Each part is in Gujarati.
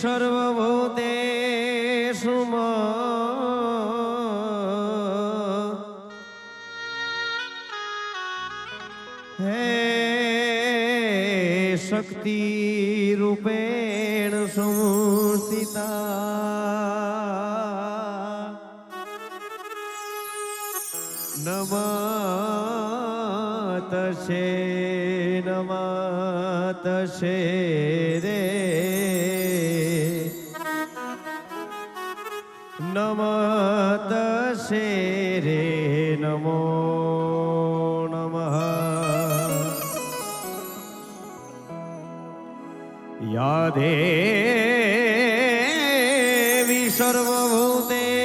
સર્વભૂતેષુ હે શક્તિ રૂપેણ સંસ્થિતા નમસ્તે નમસ્તે રે નમસ્તે રે નમો નમઃ યા દેવી સર્વભૂતેષુ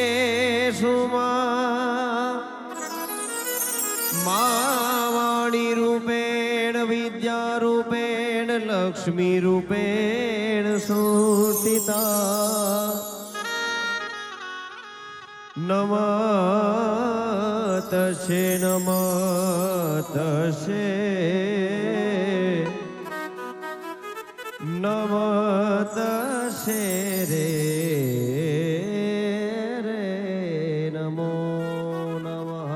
વાણી રૂપેણ વિદ્યા રૂપેણ લક્ષ્મી રૂપેણ સંસ્થિતા નમસ્તે નમસ્તે નમસ્તે રે નમો નમઃ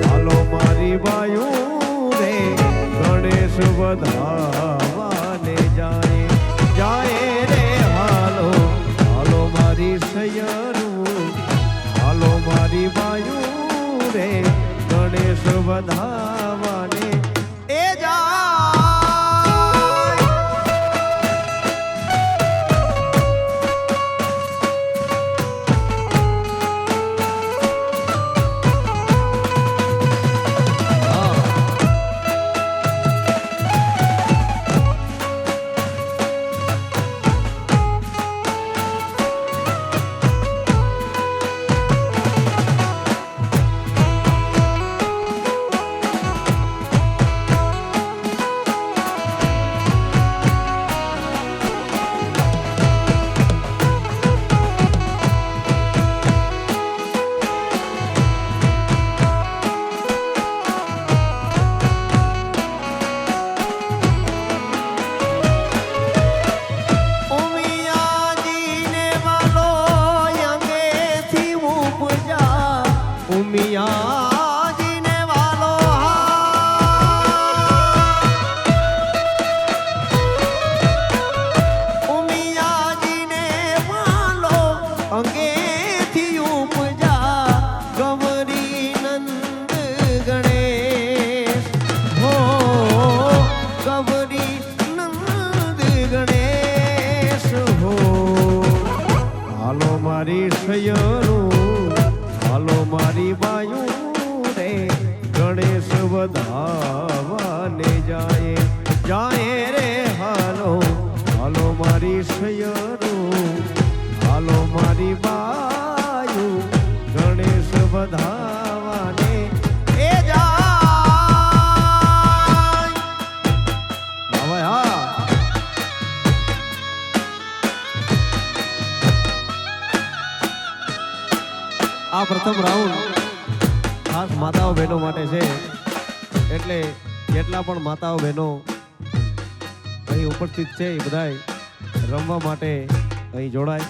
હાલો મારી બાયું રે ગણેશ વધાવાને જાય રે હાલો હાલો મારી સૈયરું હાલો મારી બાયું રે ગણેશ વધાવાને એ જાય ઉમિયાજીને વાલો ઉમિયાજીને વાલો અંગેથી ઉપજા ગૌરી નંદ ગણેશ હો ગૌરી નંદ ગણેશ હો હાલો મારી સયરું હાલો મારી બાયું રે ગણેશ વધાવાને જાય રે હાલો હાલો મારી સયરું હાલો મારી બાયું ગણેશ વધાવાને એ જાય હવે હા આ પ્રથમ રાઉન્ડ ખાસ માતાઓ બહેનો માટે છે એટલે જેટલા પણ માતાઓ બહેનો અહીં ઉપસ્થિત છે એ બધાય રમવા માટે અહીં જોડાય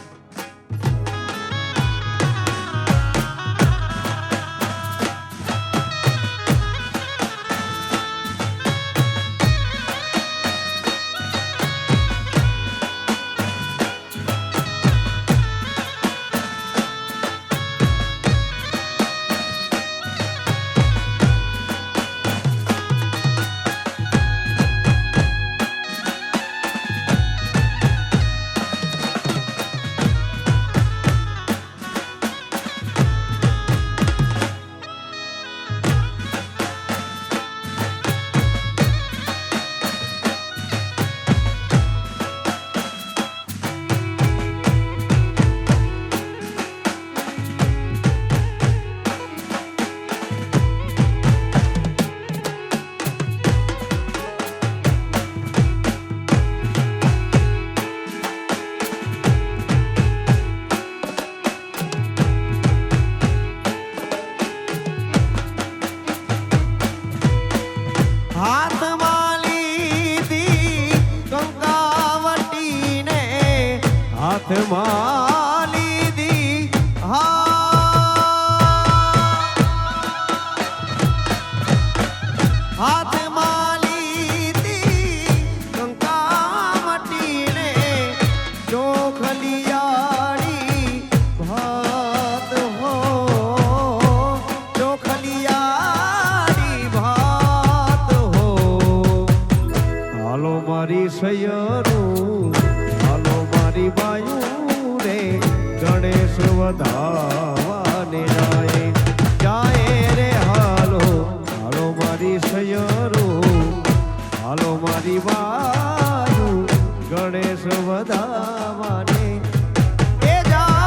હાથમાં લીધી હાથમાં લીધી કંકાવટીને ચોખલિયાળી ભાત હો ચોખલિયાળી ભાત હો હાલો મારી સયરું હાલો મારી બાયું રે ગણેશ વધાવાને જાય રે હાલો હાલો મારી સયરું હાલો મારી બાયું ગણેશ વધાવાને એ જાય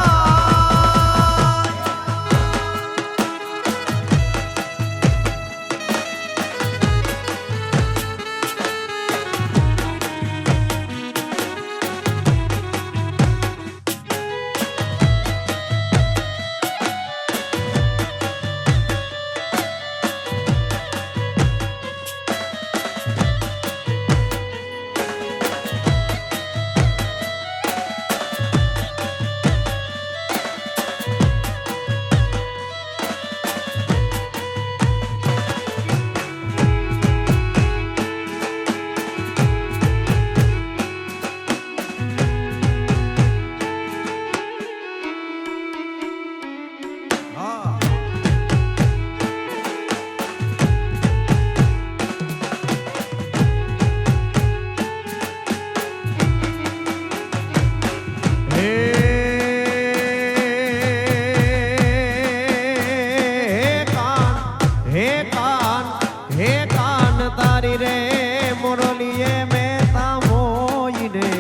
તારી રે મોરલીએ મેતા મોઈને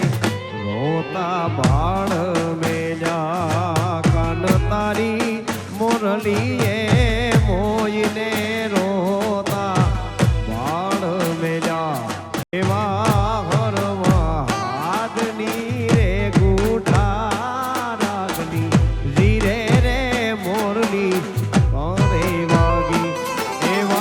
રોતા બાળ મેજા કાન તારી મોરલીએ મોઈને રોતા બાળ મેજા એવા હરવા હાથની રે ગુઠા રાખની ધીરે રે મોરલી કરે વાગી એવા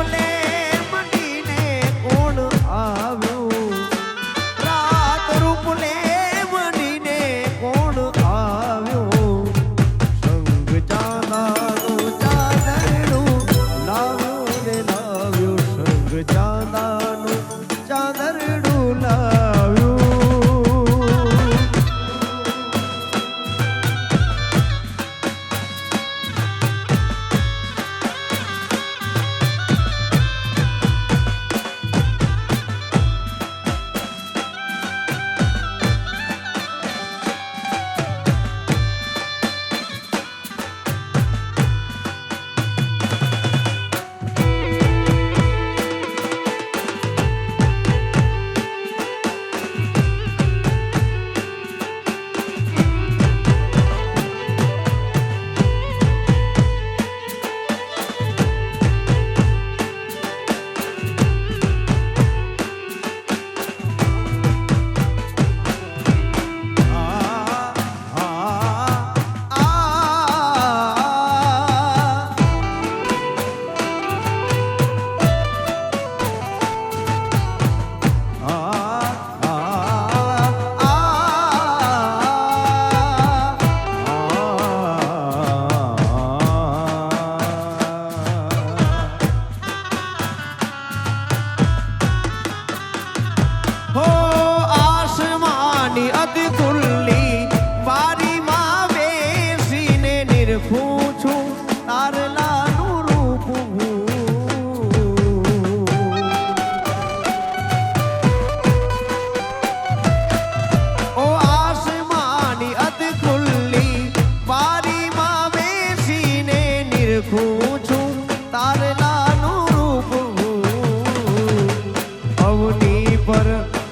રૂપલે મટીને કોણ આવ્યું રાત રૂપલે મટીને કોણ આવ્યું સંગ ચાંદાનું ચાંદરડું લાવ્યું રે લાવ્યું સંગ ચાંદાનું ચાંદરડું લાવ્યું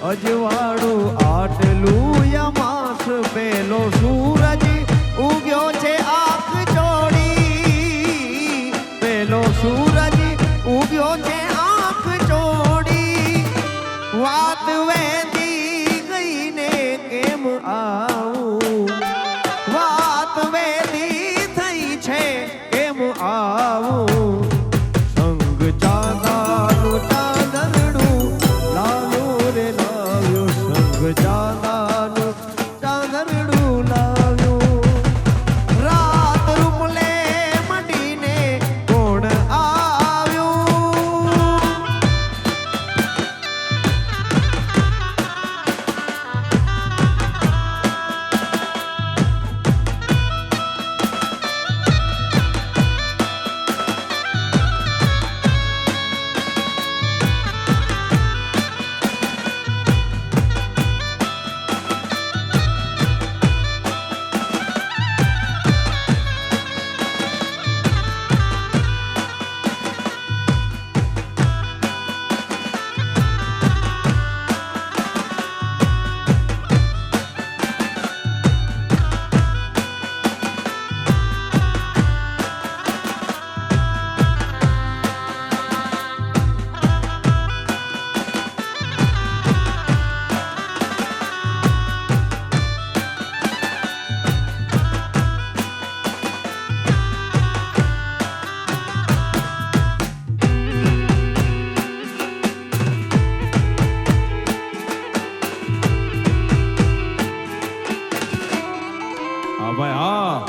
અજવાળું આટલું યમાસ પેલો સૂરજ ઉગ્યો છે આંખ ચોડી પેલો સૂરજ ઉગ્યો છે આંખ ચોડી વાત વેદી ગઈને કેમ આવું વાત વેદી થઈ છે કેમ આવું સંગ ચાંદાનું ચાંદરડું લાવ્યું રે લાવ્યું સંગ ચાંદાનું ચાંદરડું લાવ્યું રાત રૂપલે મટીને કોણ આવ્યું ભાઈ હા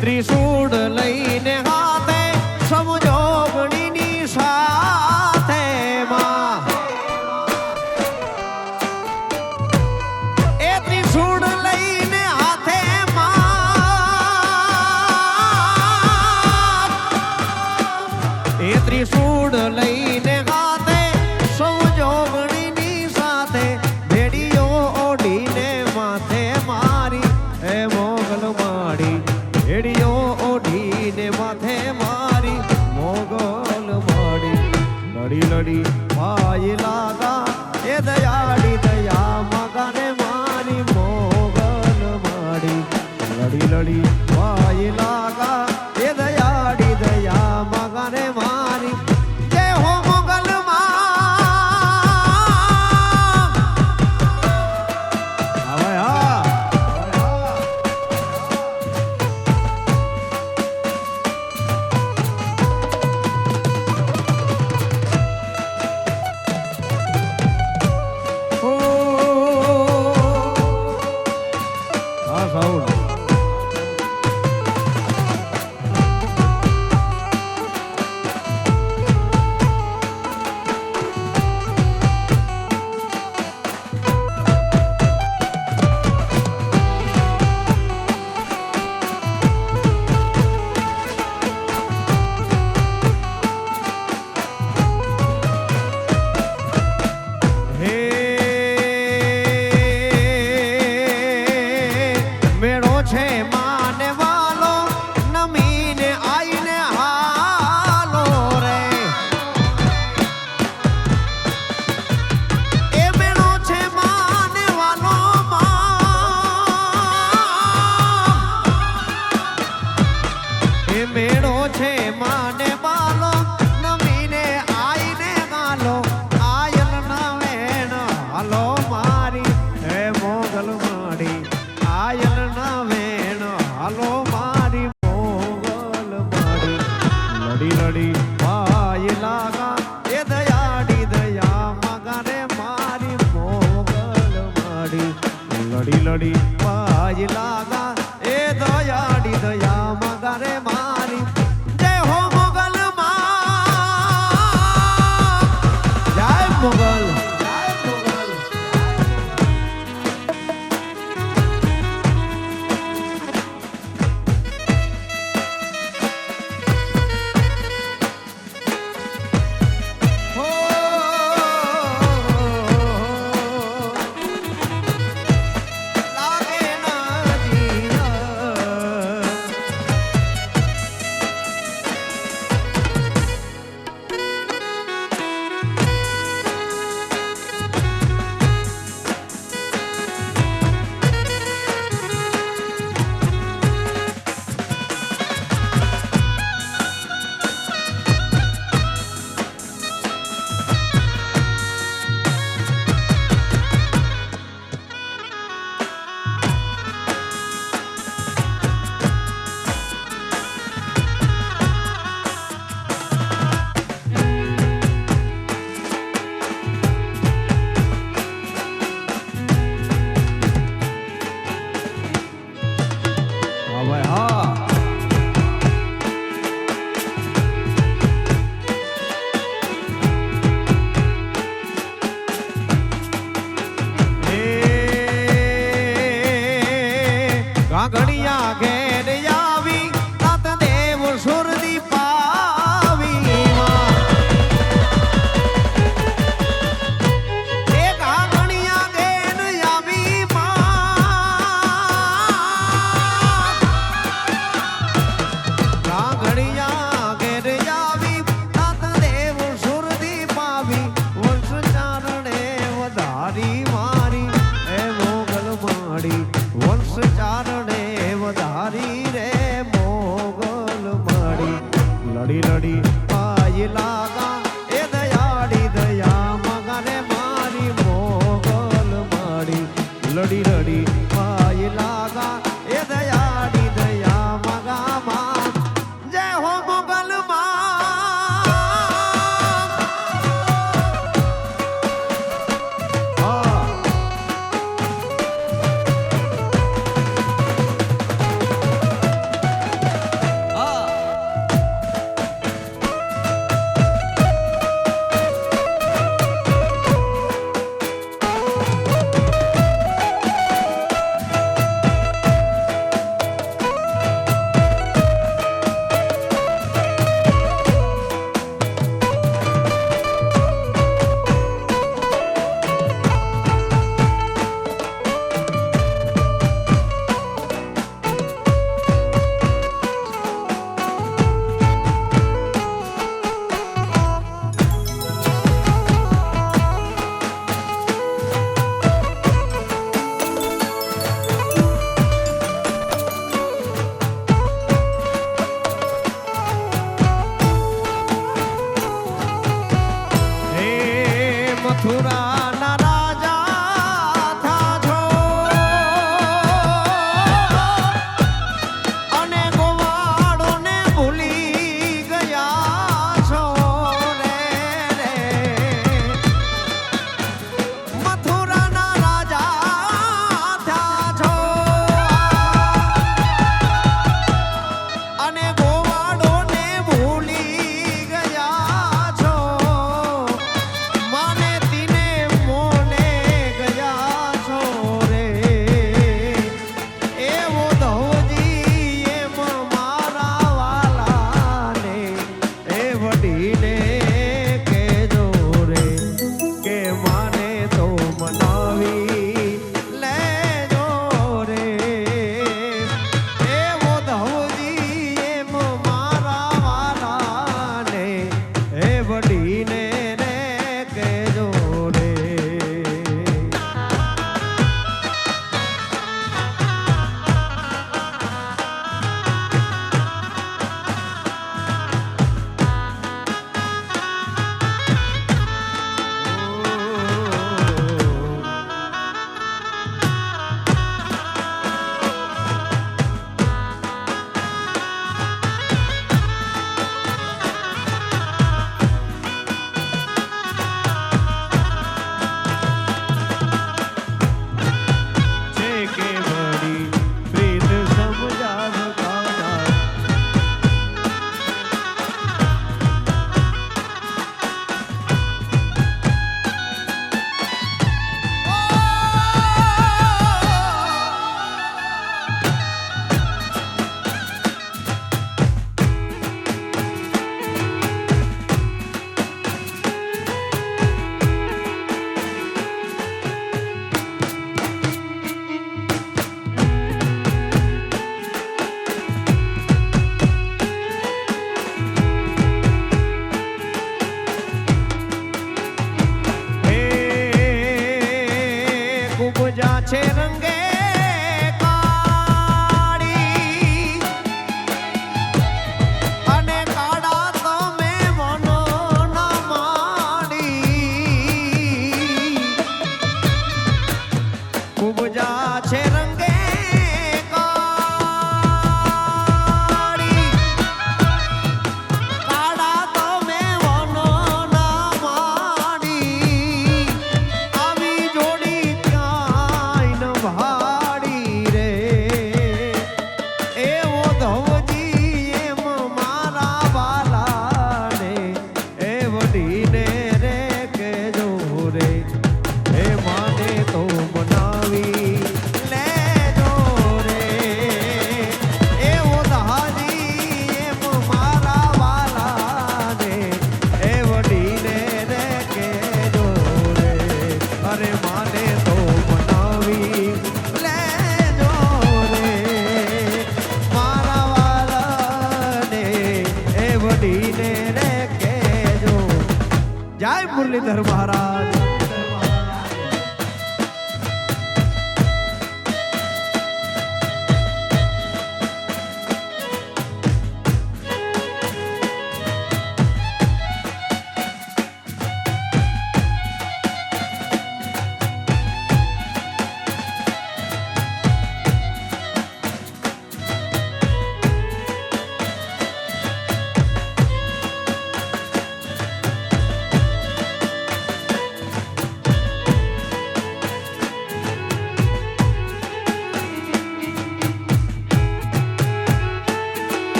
ત્રિશૂળ લઈને હાથે સમજોગણીની સાથે માં એ ત્રિશૂળ લઈને હાથે એ ત્રિશૂળ લઈને હાથે સંજોગણીની સાથે ભેડીઓ ઓઢીને માથે મારી એ મોગલ માડી ભેડીઓ ઓઢીને માથે મારી મોગલ માડી લડી લડી પાય લાગા એ દયાળી દયા મગાને મારી મોગલ માડી લડી લડી પાય લાગા એ દયાળી દયા મગાને મારી જય હો મોગલ માં લડી પાય લાગા એ દયાડી દયા મગારે મારી જય હો મોગલ માં જય મોગલ ઘડિયા ઘેર આવી તાત દેવ સુરદી પાવી એક ઘડિયા ઘેર આવી ઘડિયા ઘેર આવી તાત દેવ સુરદી પાવી વંશ ચારણે વધારી મારી એ મોગલ માડી વંશ ચારણે વધારી રે મોગલ માડી લડી લડી પાય લાગા એ દયાડી દયા મગારે મારી મોગલ માડી લડી લડી પાય લાગા એ દયાડી દયા મગા માં જય હો મોગલ મથુરાના રાજા થાજો અને ગોવાળોને ભૂલી ગયા છો રે રે મથુરાના રાજા થાજો અને ગોવાળોને ભૂલી ગયા છો માને તીને છે રંગે કાળી અને કાળા તમે મનો ના માડી ખૂબ જા છે રંગે જય મુરલીધર મહારાજ.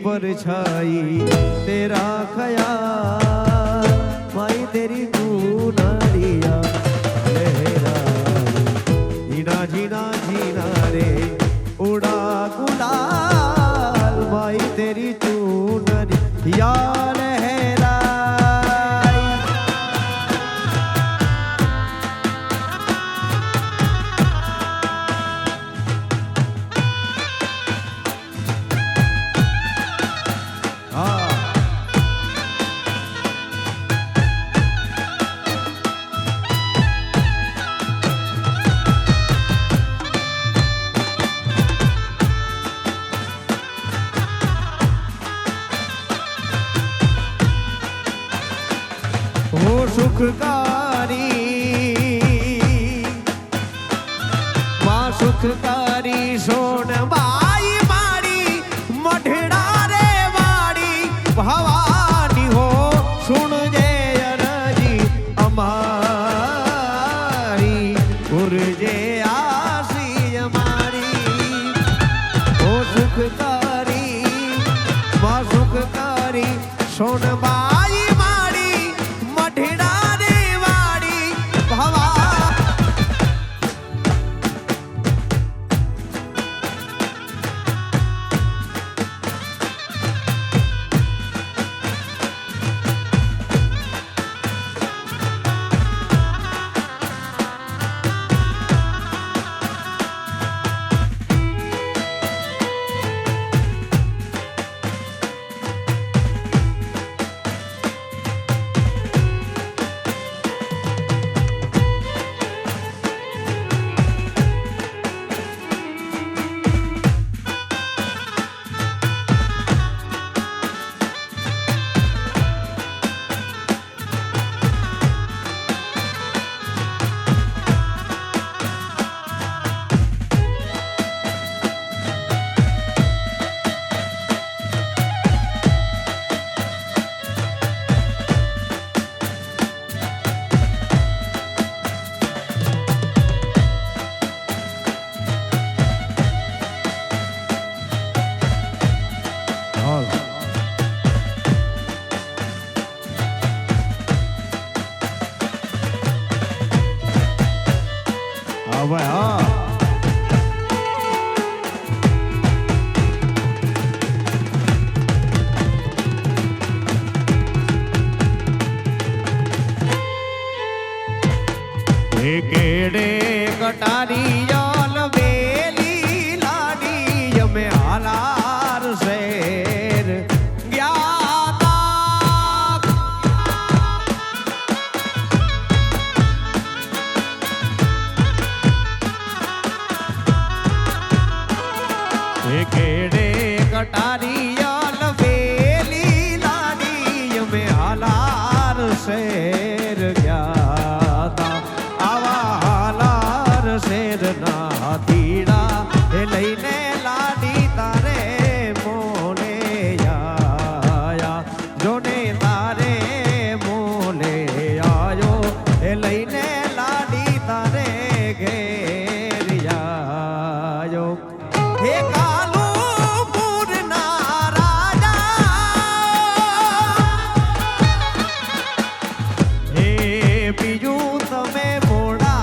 परछाई तेरा ख्याल माई तेरी चूनरिया लहराई जीना जीना जीना रे उड़ा गुलाल माई तेरी चूनरिया सुखकारी मां सुखकारी सोन बाई माड़ी मढ़ड़ा रे वाड़ी भवानी हो सुन जे अरजी अमारी गुरजे आसी अमारी ओ सुखकारी मां सुखकारी सोन बाई केड़े कटारी याल बेली लाडी यमे हालार शेर ज्ञाता केड़े कटारी याल बेली लाडी यमे हालार शेर ज्ञाता शेर ना तीड़ा लईने लाडी तारे मोले आया जोने तारे मोले आयो लईने लाडी तारे घेर आयो हे कालू पूरना राजा हे बीजू तमे मोड़ा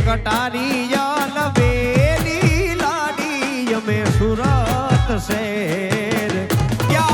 कटारी याल बेली लाडी में सूरत शेर क्या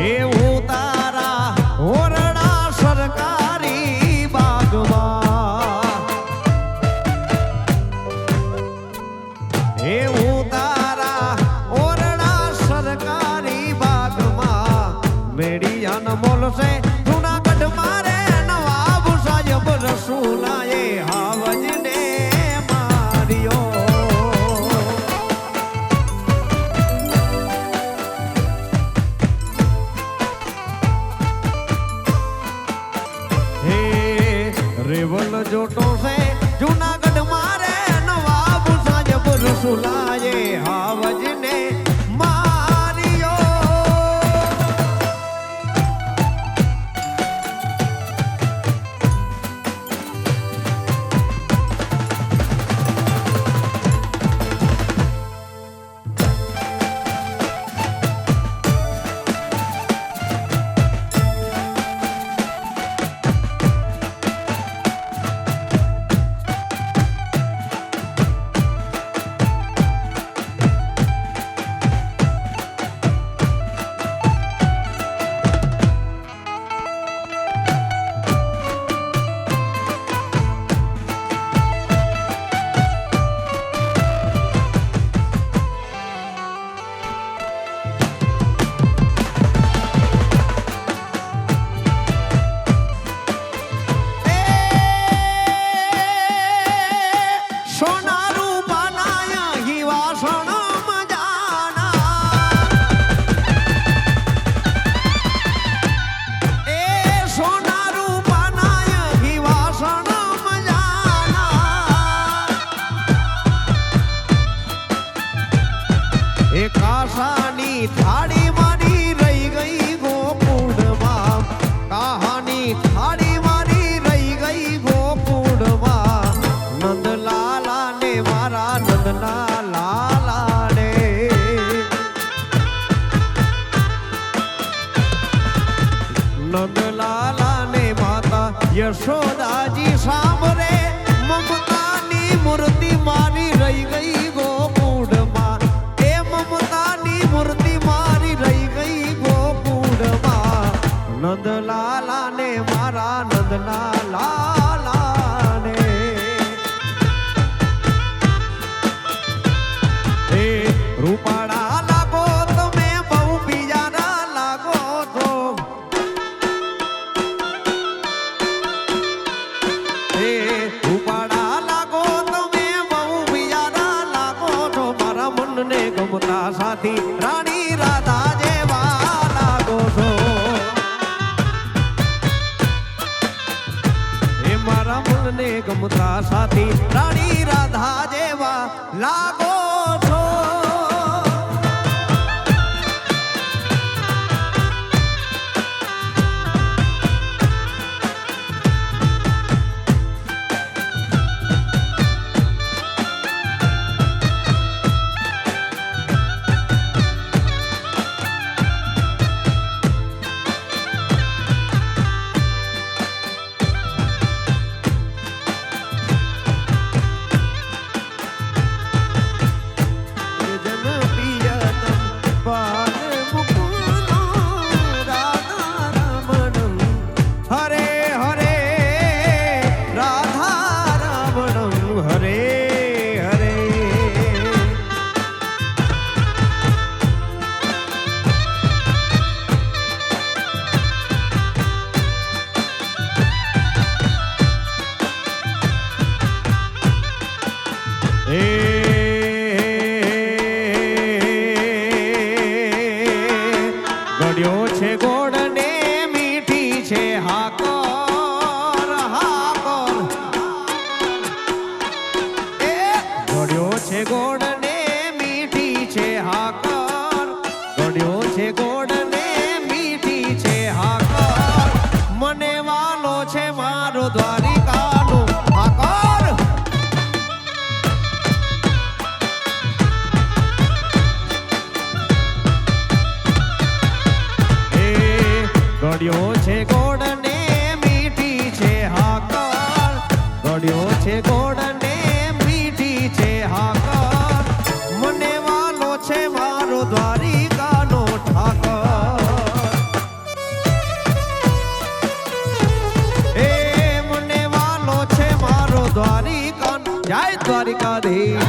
એવું તારા ઓરડા સરકારી બાગમાં એવું તારા ઓરડા સરકારી બાગમાં મેડિયાન મોલશે જૂનાગઢ મારે નવાબ સાહેબ રસુલાએ હાવજને માર્યો રેવલ જોટો છે જૂનાગઢ મારે નવાબ સાહેબ રસુલાએ હાવજને માર્યો કાશાની થાળી મારી રહી ગઈ ગોકુળમાં કાહાની થાળી મારી રહી ગઈ ગોકુળમાં નંદલાલા ને મારા નંદના લાલા ને નંદલાલા ને માતા યશોદાજી સાંભળે મમતાની મૂર્તિ મારી રહી ગઈ ગોકુળમાં મૂર્તિ મારી રહી ગઈ ગોકુળમાં નંદલાલા ને મારા નંદના લાલા ને એ રૂપાળા લાગો તમે બહુ પિયારા લાગો છો એ રૂપાળા લાગો તમે બહુ પિયારા લાગો છો મારા મનને ગમતા સાથી રાણી રાધા જેવા લાગો છો એ મારા મનને ગમતા સાથી રાણી રાધા જેવા લાગો છો ગળ્યો છે ગોળ ને મીઠી છે હાકોર હાકોર એ ગળ્યો છે ગોળ ને મીઠી છે હાકોર ગળ્યો છે ગોળ ને મીઠી છે હાકોર મને વાલો છે મારો દ્વારિકાનો હાકોર ગળ્યો છે ગોળ ને મીઠી છે હાકર ગળ્યો છે ગોળ ને મીઠી છે હાકર મને વાલો છે મારો દ્વારિકાનો ઠાકર જય દ્વારિકાધીશ.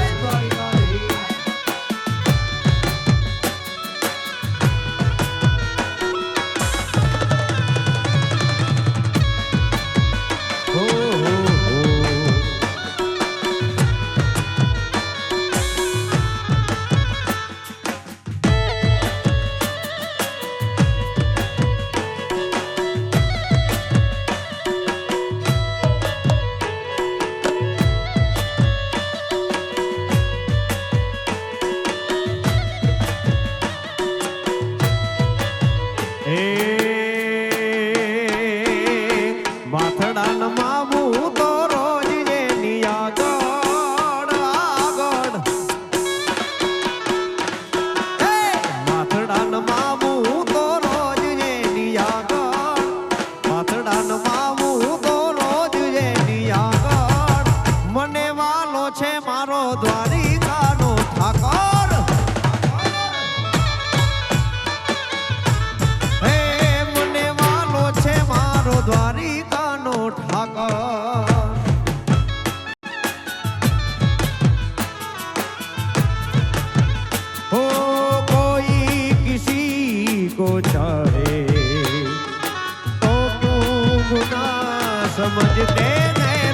समझते हैं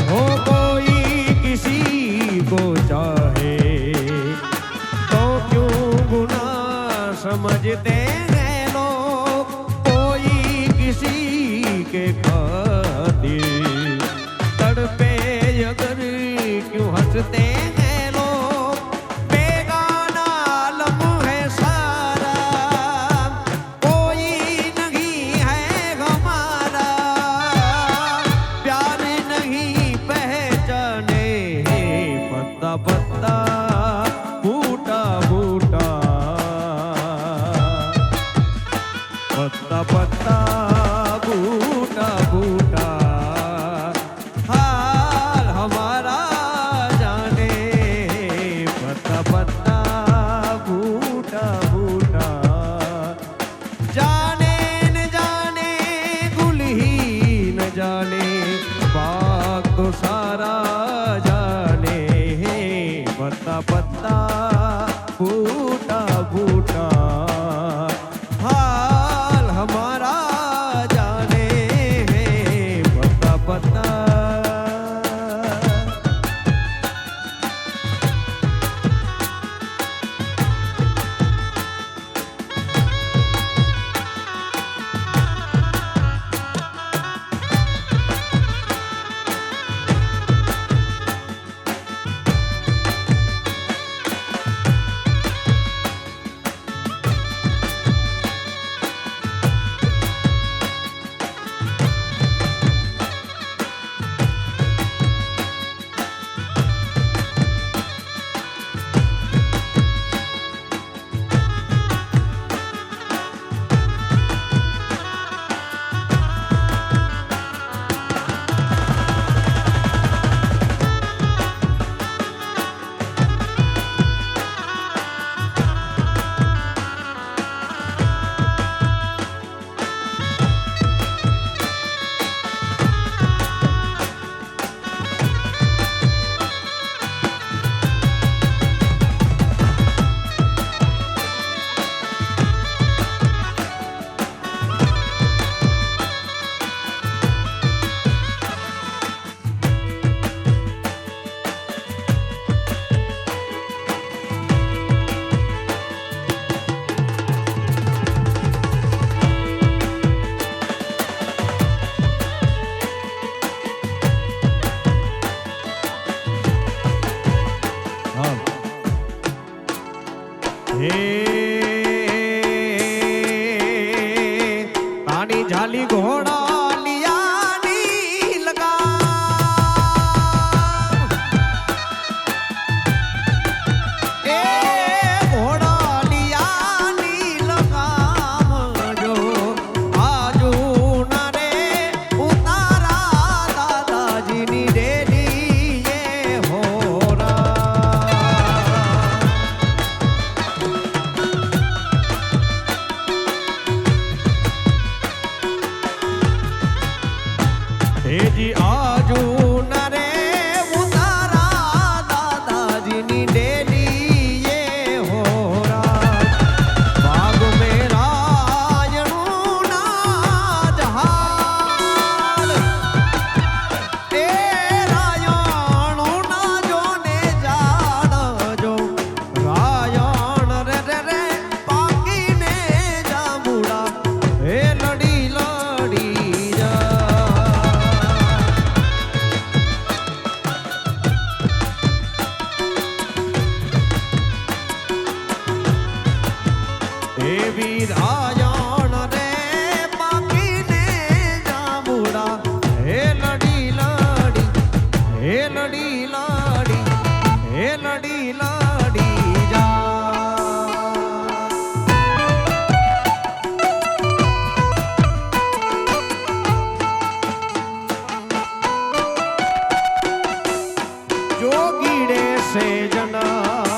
हो कोई किसी को चाहे तो क्यों गुना समझते हैं लोग कोई किसी के खातिर तड़पे अगर क्यों हंसते हैं लोग बेगाना लम्हे सारा कोई नहीं है हमारा प्यार नहीं पहचाने पत्ता पत्ता बूटा बूटा पत्ता पत्ता बूटा बूटा हाल हमारा जाने पत्ता पत्ता बूटा बूटा जाने न जाने गुल ही न जाने बाग तो सारा जाने पत्ता पत्ता बूटा बूटा हाल हमारा जाने पत्ता पत्ता पानी झाली घोड़ा लिया नी लगा घोड़ा लिया नी लगा जो आजू नारे उतारा दादाजी नी डेली ये हो रहा સેજના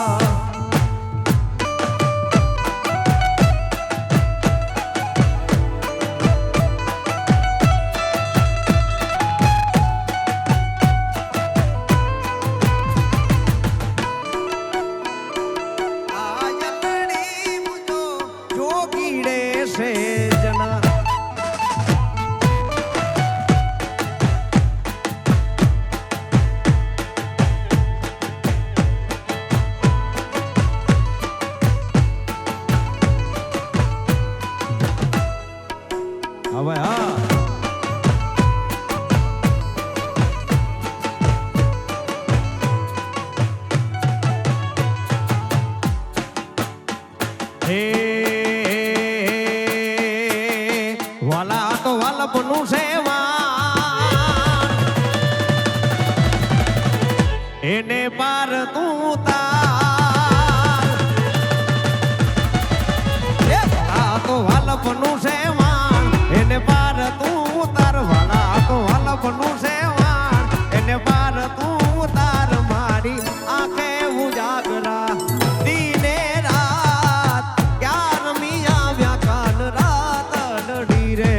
હવે હા હે વાલા તો વાલપનું સેવા એને પાર તું તાર તો વાલપનું સેવા એને પાર તું તાર વાલા તો વાલપનું સેવા એને પાર તું તાર મારી આંખે ઉજાગરા દીને રાત ક્યાં રમી આવ્યા કાન રાત લડી રે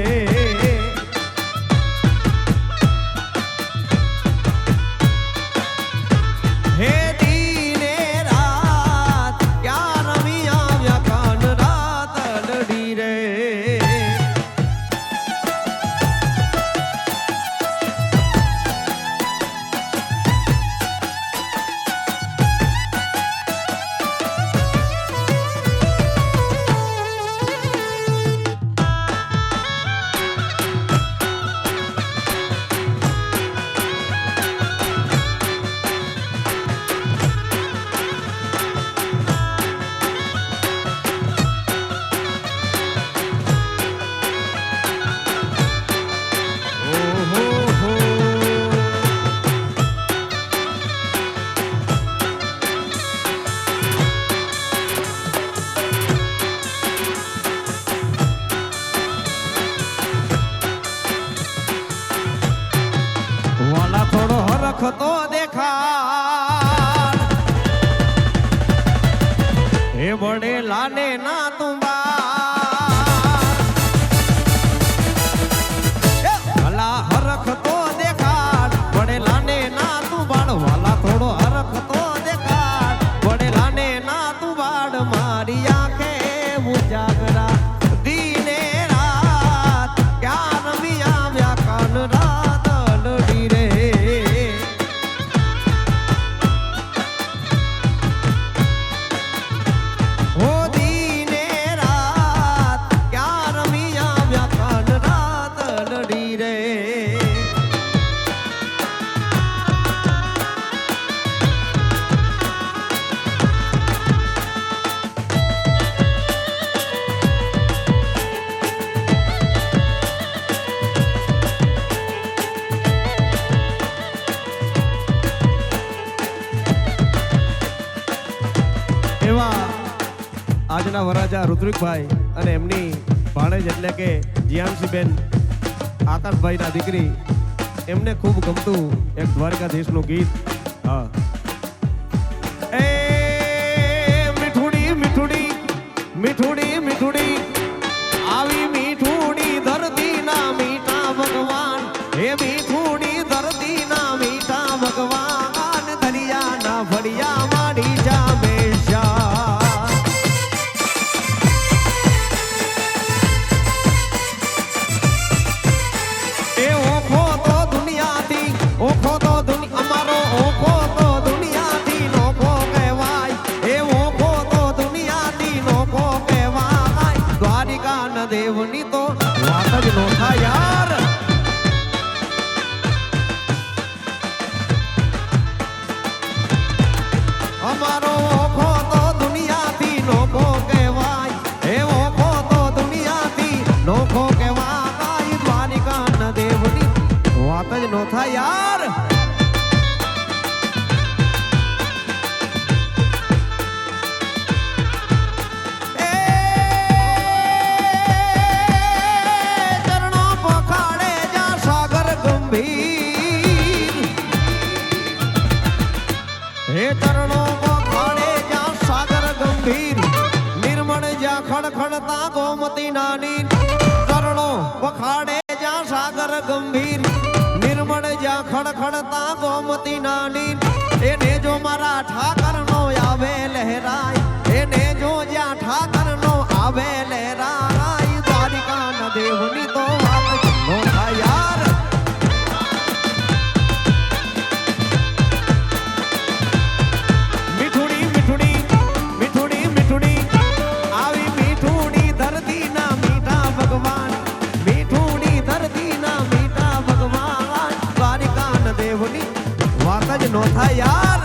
હે દીને રાત ક્યાં રમી આવ્યા કાન રાત લડી રે વાલા થોડો હરખતો દેખાડ હે બડે લાને ના તું વાલા હરખતો દેખાડ બડે લાને ના તું બાળ વાલા થોડો હરખતો દેખાડ બડે લાને ના તું બાળ મારી આંખે ઉજાગરા દીને રાત ક્યાં રમી આવ્યા કાન રાત લડી રે હો દીને રાત ક્યાં રમી આવ્યા કાન રાત લડી રે એવા આજના વરાજા રુદ્રિકભાઈ અને એમની ભાણેજ એટલે કે જીયાનસીબેન આકાશભાઈના દીકરી એમને ખૂબ ગમતું એક દ્વારકાધીશનું ગીત હા એ મીઠુડી મીઠુડી મીઠુડી મીઠુડી આવી મીઠુડી ધરતીના મીઠા ભગવાન હે મીઠુડી ધરતીના મીઠા ભગવાન દરિયાના ફળિયા માડી જામે દેવની તો વાત જ નો થાય યાર અમારો ઓખો તો દુનિયાથી નોખો કહેવાય એ ઓખો તો દુનિયાથી નોખો કહેવાય દ્વારિકા દેવની વાત જ નો થાય યાર હે ચરણો ખડખડતા ગોમતી નાની ચરણો વખાડે જ્યાં સાગર ગંભીર નિર્મળ જ્યાં ખડખડતા ગોમતી નાની એને જો મારા ઠાકર નો આવે લહેરાય એને જો જ્યાં ઠાકર નો આવે લહેરાય દ્વારિકા ના દેવની તો વાત નો થાય યાર મીઠુડી મીઠુડી મીઠુડી મીઠુડી આવી મીઠુડી ધરતી ના મીઠા ભગવાન મીઠુડી ધરતી ના મીઠા ભગવાન દ્વારિકા ના દેવની વાત જ નો થાય યાર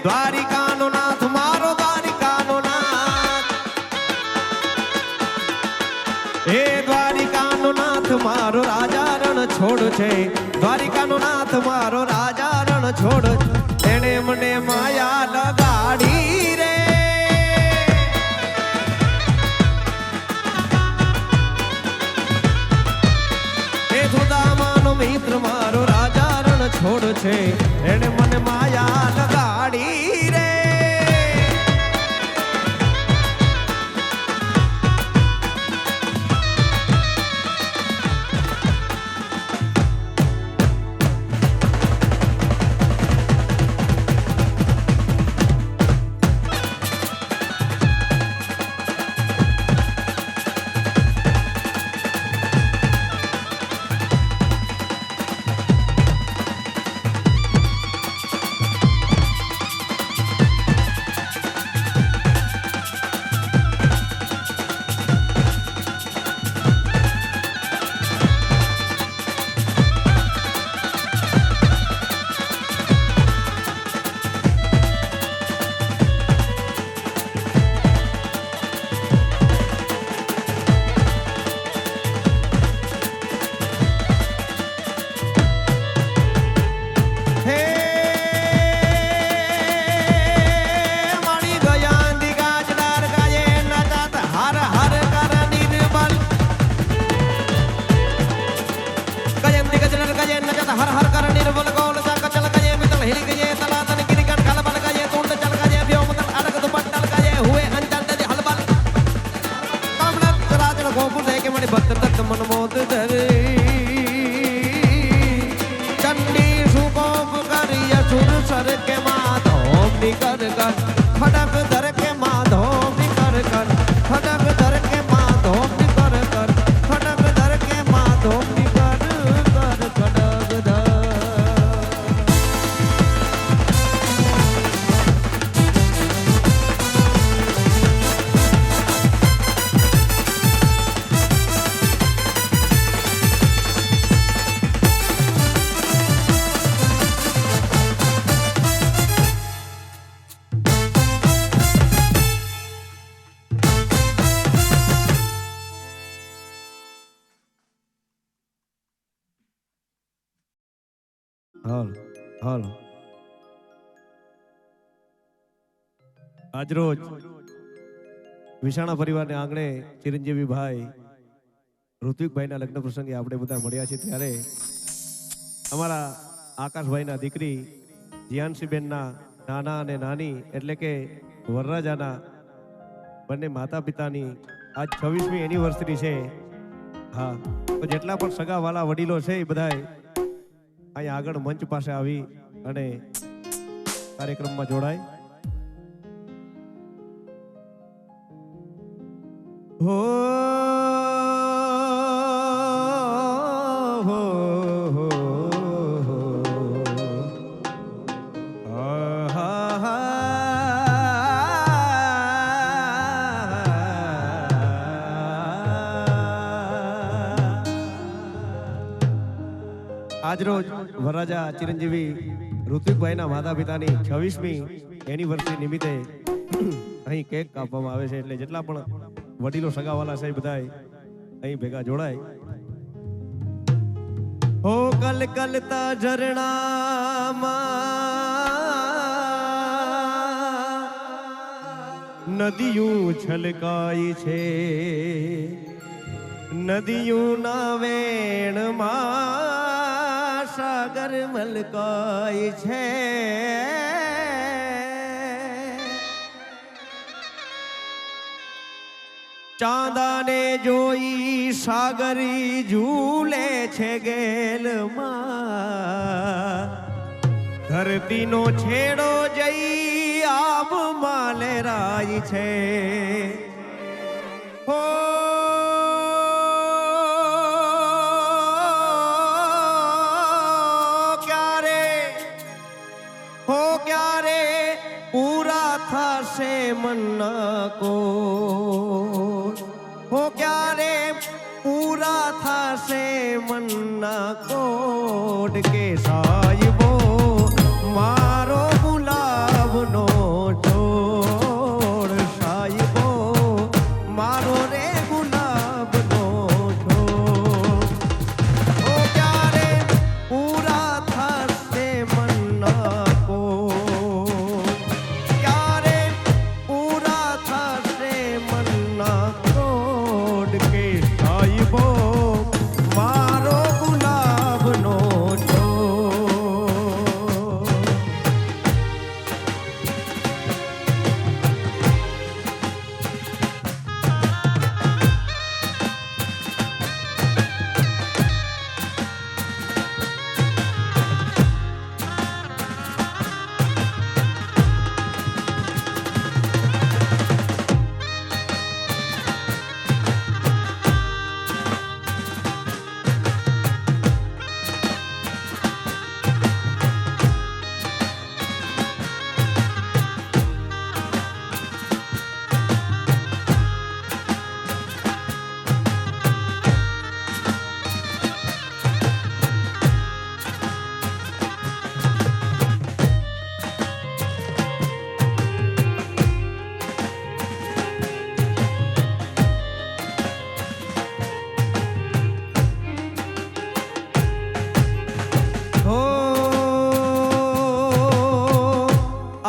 દ્વારિકાનો નાથ મારો દ્વારિકાનો નાથ હે દ્વારિકાનો નાથ મારો રાજા રણ છોડ છે દ્વારિકાનો નાથ મારો રાજા રણ છોડ એને મને માયા લગાડી રે હે સુદામાનો મિત્ર મારો રાજા રણ છોડ છે એને મને માયા લગાડી રે हर हर कर निर्बल गोल संग चल गए मितल हिल गए तलातन गिरगन खलबल गए तुंड चल गए व्योमतल अड़क दुपट्टल गए हुए अंचल दे हलबल कामनत राजन गोपुर दे के मणि भद्र दत्त मन मोद धरे चंडी सुकोप करिय सुर सर के माधोम निकर कर खड़क धर के माधोम निकर कर खड़क धर के माधोम निकर कर खड़क धर के माधोम निकर कर खड़क धर હાલ હાલ આજરોજ વિશાણા પરિવારને આંગણે ચિરંજીવી ભાઈ ઋત્વિકભાઈના લગ્ન પ્રસંગે આપણે બધા મળ્યા છીએ ત્યારે અમારા આકાશભાઈના દીકરી જીયાનસીબેનના નાના અને નાની એટલે કે વરરાજાના બંને માતા પિતાની આજ 26મી એનિવર્સરી છે. હા, તો જેટલા પણ સગા વાલા વડીલો છે એ બધાએ અહીંયા આગળ મંચ પાસે આવી અને કાર્યક્રમમાં જોડાય. હો આજરોજ વરરાજા ચિરંજીવી ઋત્વિકભાઈના માતા પિતાની 26મી એનિવર્સરી નિમિત્તે અહીં કેક કાપવામાં આવે છે. એટલે જેટલા પણ વડીલો સગાવાલા છે બધા અહીં ભેગા જોડાય. હો કલ કલતા ઝરણામાં નદીયું છલકાય છે, નદીયુંના વેણમાં સાગર મલકાય છે. ચાંદાને જોઈ સાગરી ઝૂલે છે ગેલમાં, ધરતીનો છેડો જઈ આબમાં લહેરાય છે. હો ક્યારે પૂરા થશે મનના કોડ, હો ક્યારે પૂરા થશે મનના કોડ, કે સાહેબો મારો ગુલાબનો છોડ, સાહેબો મારો રે ગુલાબનો છોડ. હો ક્યારે પૂરા થશે મનના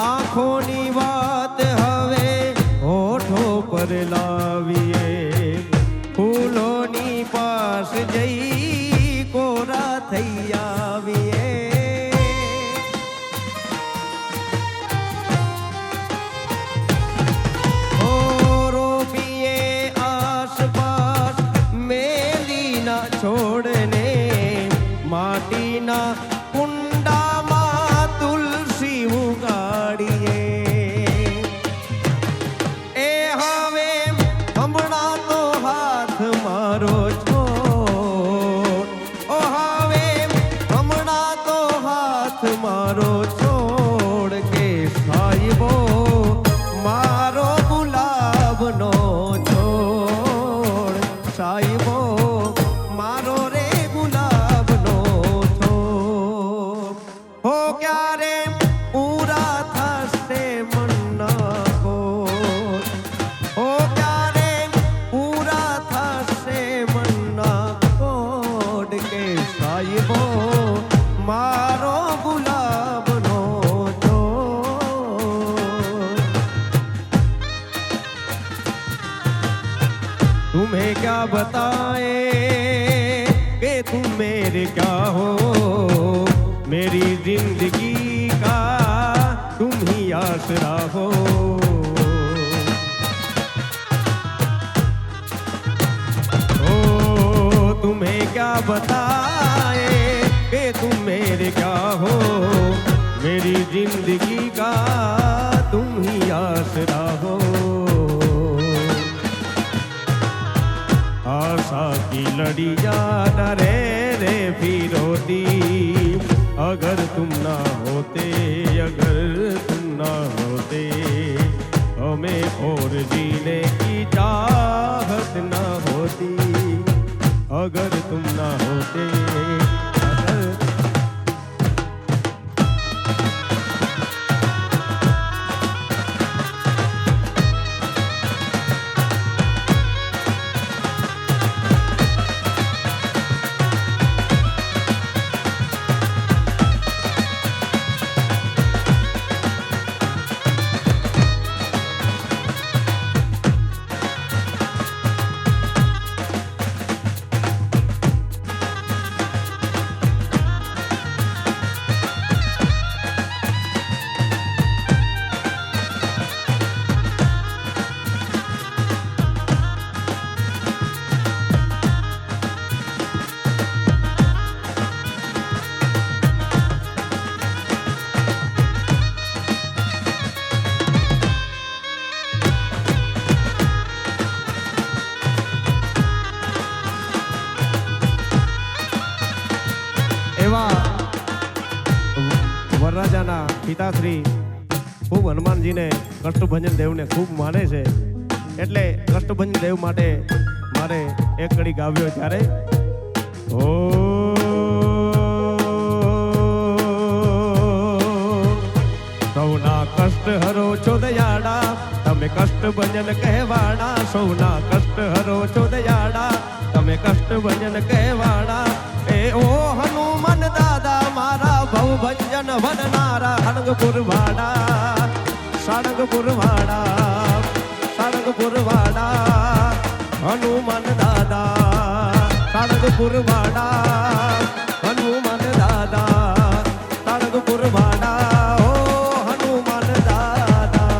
આંખોની વાત હવે હોઠો પર લાવીએ, ફૂલોની પાસ જઈ કોરા થઈ આવીએ. રોપીએ આસપાસ મેલીના છોડને, માટીના કુંડામાં તુલસી ઉગાડીએ. એ હવે હમણાં તો હાથ મારો છોડ, ઓ હવે હમણાં તો હાથ મારો છોડ, કે સાહેબો મારો ગુલાબનો છોડ, સાહેબો મારો રે ગુલાબનો છોડ. હો ક્યારે પૂરા થશે મનના કોડ, હો ક્યારે પૂરા થશે મનના કોડ, કે સાહેબો મારો ગુલાબનો છોડ. तुम्हें क्या बताए कि तुम मेरे क्या हो, मेरी जिंदगी का तुम ही आसरा हो. ओ तुम्हें क्या बताए कि तुम मेरे क्या हो, मेरी जिंदगी का तुम ही आसरा हो. आशा की लड़ियां न रे रे फिर होती, अगर तुम ना होते, अगर तुम ना होते, हमें और जीने की चाहत ना होती, अगर तुम ना होते, अगर વરરાજાના પિતાશ્રી ખૂબ હનુમાનજીને કષ્ટભંજન દેવને ખૂબ માને છે, એટલે કષ્ટભંજન દેવ માટે મારે એક કડી ગાવ્યો ત્યારે ઓ સૌના કષ્ટ હરો છો દયાળા, તમે કષ્ટભંજન કહેવાડા. સૌના કષ્ટ હરો છો દયાળા, તમે કષ્ટભંજન કહેવાડા. એ ઓ હનુમાન દાદા મારા ભવભંજન વનનારા. સાળંગપુર વાડા, સાળંગપુર વાડા, સાળંગપુર વાડા, હનુમાન દાદા. સાળંગપુર વાડા, હનુમાન દાદા. સાળંગપુર વાડા, ઓ હનુમાન દાદા.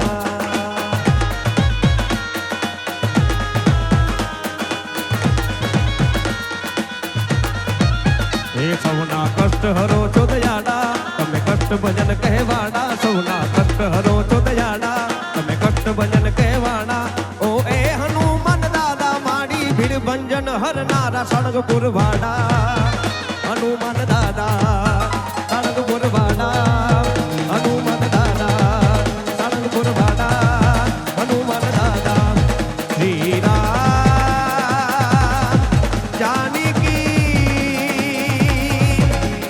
એ સૌના કષ્ટ હરો છો દયાળા, તમે કષ્ટ ભજન કહેવાડા. સૌના કષ્ટ હરો છો દયાળા, તમે કષ્ટ ભજન કહેવાડા. ઓ એ હનુમાન દાદા માડી ભીડ ભંજન હરનારા. સાળંગપુર વાડા, હનુમાન દાદા. સાળંગપુર વાડા, હનુમાન દાદા. સાળંગપુર વાડા, હનુમાન દાદા. શ્રી રામ જાનકી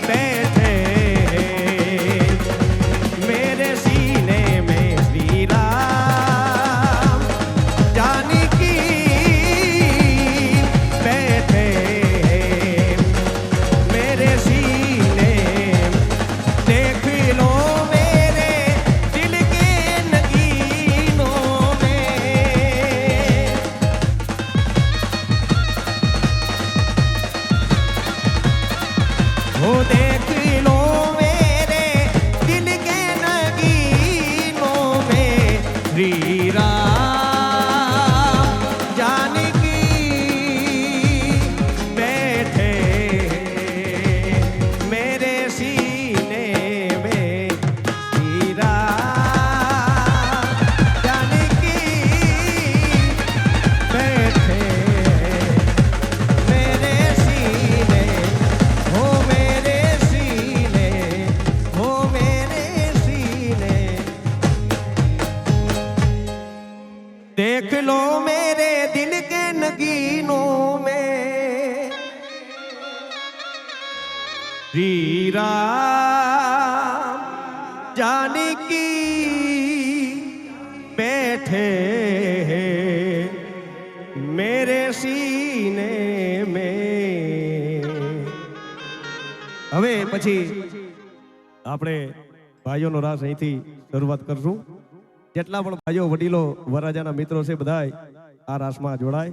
बैठे मेरे सीने में. श्री राम जानकी बैठे मेरे सीने. देख लो मेरे दिल के नगीनों में. वो देख लो मेरे दिल के नगीनों में. श्री राम जानकी बैठे मेरे सीने में. श्री राम जानकी बैठे मेरे सीने. हो मेरे सीने, हो मेरे सीने. देख लो मेरे दिल के नगीनों में. श्री राम जानकी बैठे मेरे सीने में. હવે પછી આપણે ભાઈઓનો રાસ અહીંથી શરૂઆત કરશું. જેટલા પણ ભાઈઓ વડીલો વરરાજાના મિત્રો છે બધાય આ રાસમાં જોડાય.